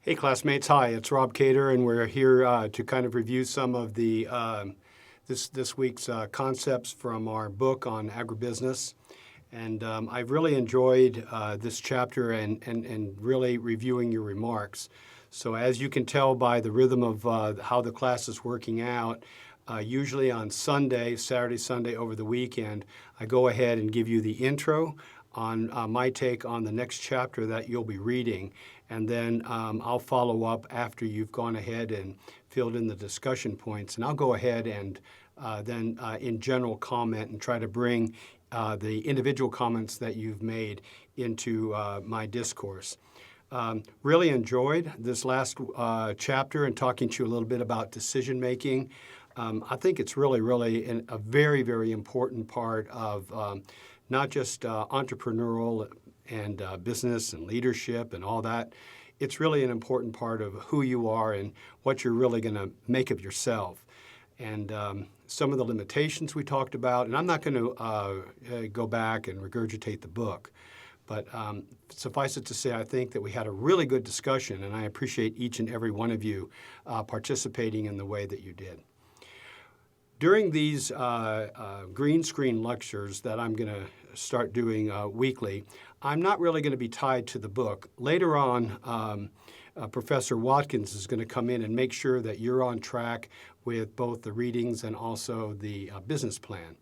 Hey, classmates. Hi, it's Rob Cater, and we're here to kind of review some of the this week's concepts from our book on agribusiness. And I've really enjoyed this chapter and really reviewing your remarks. So as you can tell by the rhythm of how the class is working out, usually on Sunday, Saturday, Sunday over the weekend, I go ahead and give you the intro on my take on the next chapter that you'll be reading. And then I'll follow up after you've gone ahead and filled in the discussion points. And I'll go ahead and then in general comment and try to bring the individual comments that you've made into my discourse. Really enjoyed this last chapter and talking to you a little bit about decision making. I think it's really a very, very important part of not just entrepreneurial and business and leadership and all that. It's really an important part of who you are and what you're really going to make of yourself. And some of the limitations we talked about, and I'm not going to go back and regurgitate the book, but suffice it to say, I think that we had a really good discussion, and I appreciate each and every one of you participating in the way that you did. During these green screen lectures that I'm going to start doing weekly, I'm not really going to be tied to the book. Later on, Professor Watkins is going to come in and make sure that you're on track with both the readings and also the business plan.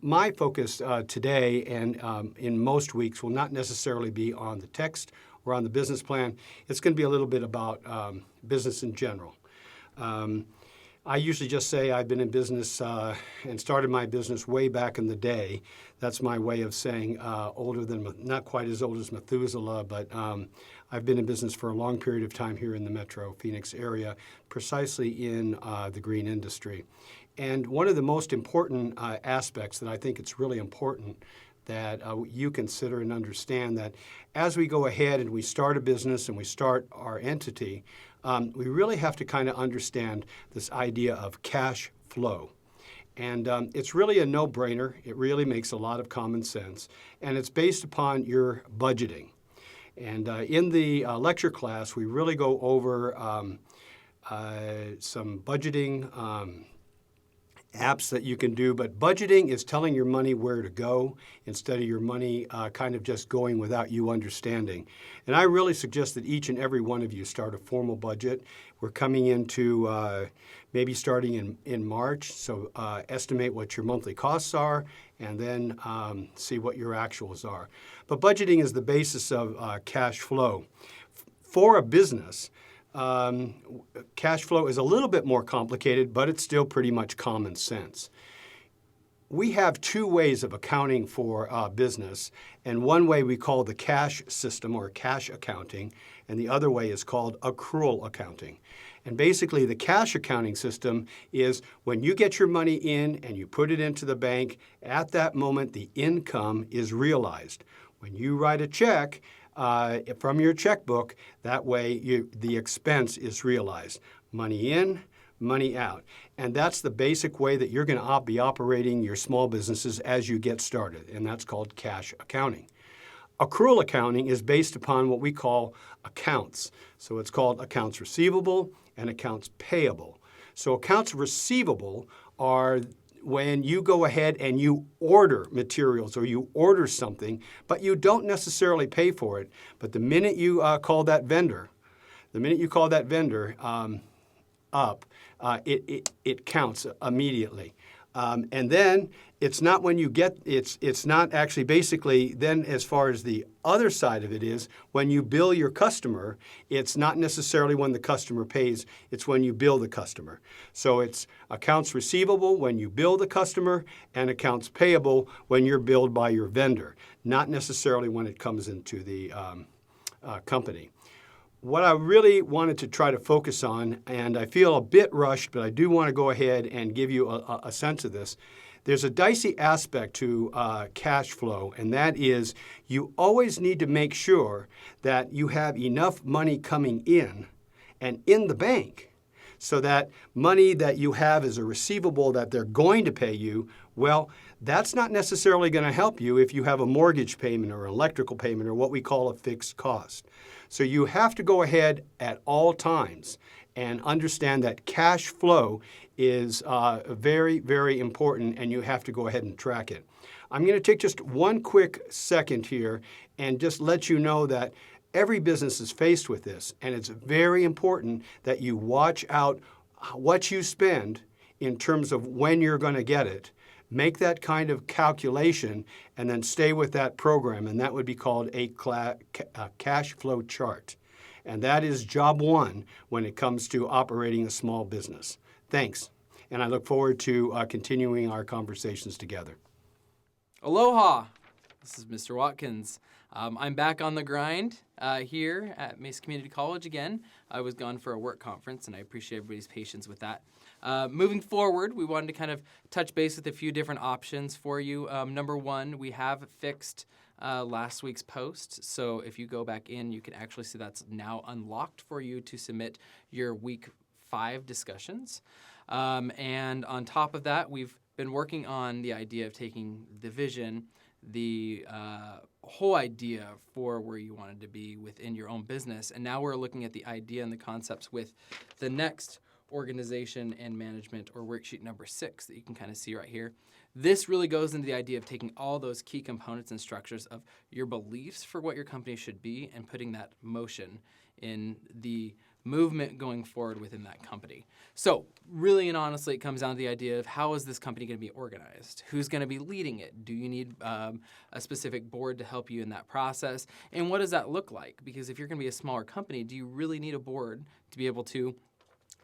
My focus today and in most weeks will not necessarily be on the text or on the business plan. It's going to be a little bit about business in general. I usually just say I've been in business and started my business way back in the day. That's my way of saying older than, not quite as old as Methuselah, but I've been in business for a long period of time here in the Metro Phoenix area, precisely in the green industry. And one of the most important aspects that I think it's really important that you consider and understand that as we go ahead and we start a business and we start our entity, we really have to kind of understand this idea of cash flow. And it's really a no-brainer. It really makes a lot of common sense. And it's based upon your budgeting. And in the lecture class, we really go over some budgeting apps that you can do, but budgeting is telling your money where to go instead of your money kind of just going without you understanding. And I really suggest that each and every one of you start a formal budget. We're coming into maybe starting in March, so estimate what your monthly costs are and then see what your actuals are. But budgeting is the basis of cash flow. For a business, cash flow is a little bit more complicated, but it's still pretty much common sense. We have two ways of accounting for business, and one way we call the cash system or cash accounting, and the other way is called accrual accounting. And basically, the cash accounting system is when you get your money in and you put it into the bank, at that moment, the income is realized. When you write a check, from your checkbook, that way the expense is realized. Money in, money out. And that's the basic way that you're going to be operating your small businesses as you get started, and that's called cash accounting. Accrual accounting is based upon what we call accounts. So it's called accounts receivable and accounts payable. So accounts receivable are when you go ahead and you order materials or you order something, but you don't necessarily pay for it. But the minute you call that vendor up, it counts immediately. And then it's not when you get, it's not actually basically then as far as the other side of it is, when you bill your customer, it's not necessarily when the customer pays, it's when you bill the customer. So it's accounts receivable when you bill the customer and accounts payable when you're billed by your vendor, not necessarily when it comes into the company. What I really wanted to try to focus on, and I feel a bit rushed, but I do want to go ahead and give you a sense of this. There's a dicey aspect to cash flow, and that is you always need to make sure that you have enough money coming in and in the bank so that money that you have as a receivable that they're going to pay you, well, That's not necessarily going to help you if you have a mortgage payment or electrical payment or what we call a fixed cost. So you have to go ahead at all times and understand that cash flow is very, very important, and you have to go ahead and track it. I'm going to take just one quick second here and just let you know that every business is faced with this, and it's very important that you watch out what you spend in terms of when you're going to get it. Make that kind of calculation and then stay with that program, and that would be called a cash flow chart. And that is job one when it comes to operating a small business. Thanks, and I look forward to continuing our conversations together. Aloha! This is Mr. Watkins. I'm back on the grind here at Mesa Community College again. I was gone for a work conference, and I appreciate everybody's patience with that. Moving forward, we wanted to kind of touch base with a few different options for you. Number one, we have fixed last week's post. So if you go back in, you can actually see that's now unlocked for you to submit your week 5 discussions. And on top of that, we've been working on the idea of taking the vision, the whole idea for where you wanted to be within your own business. And now we're looking at the idea and the concepts with the next organization and management, or worksheet number 6 that you can kind of see right here. This really goes into the idea of taking all those key components and structures of your beliefs for what your company should be and putting that motion in the movement going forward within that company. So really and honestly, it comes down to the idea of how is this company going to be organized? Who's going to be leading it? Do you need a specific board to help you in that process? And what does that look like? Because if you're going to be a smaller company, do you really need a board to be able to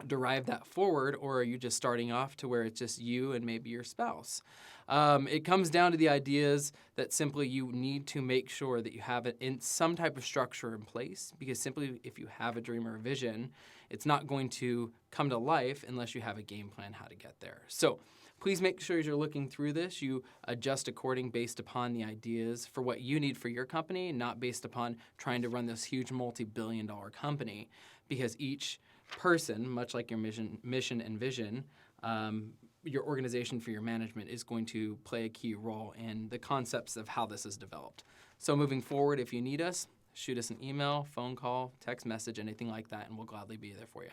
derive that forward, or are you just starting off to where it's just you and maybe your spouse? It comes down to the ideas that simply you need to make sure that you have it in some type of structure in place, because simply if you have a dream or a vision, it's not going to come to life unless you have a game plan how to get there. So please make sure as you're looking through this, you adjust according based upon the ideas for what you need for your company, not based upon trying to run this huge multi-billion-dollar company, because each person, much like your mission and vision, your organization for your management is going to play a key role in the concepts of how this is developed. So moving forward, if you need us, shoot us an email, phone call, text message, anything like that, and we'll gladly be there for you.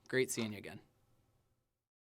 Great seeing you again.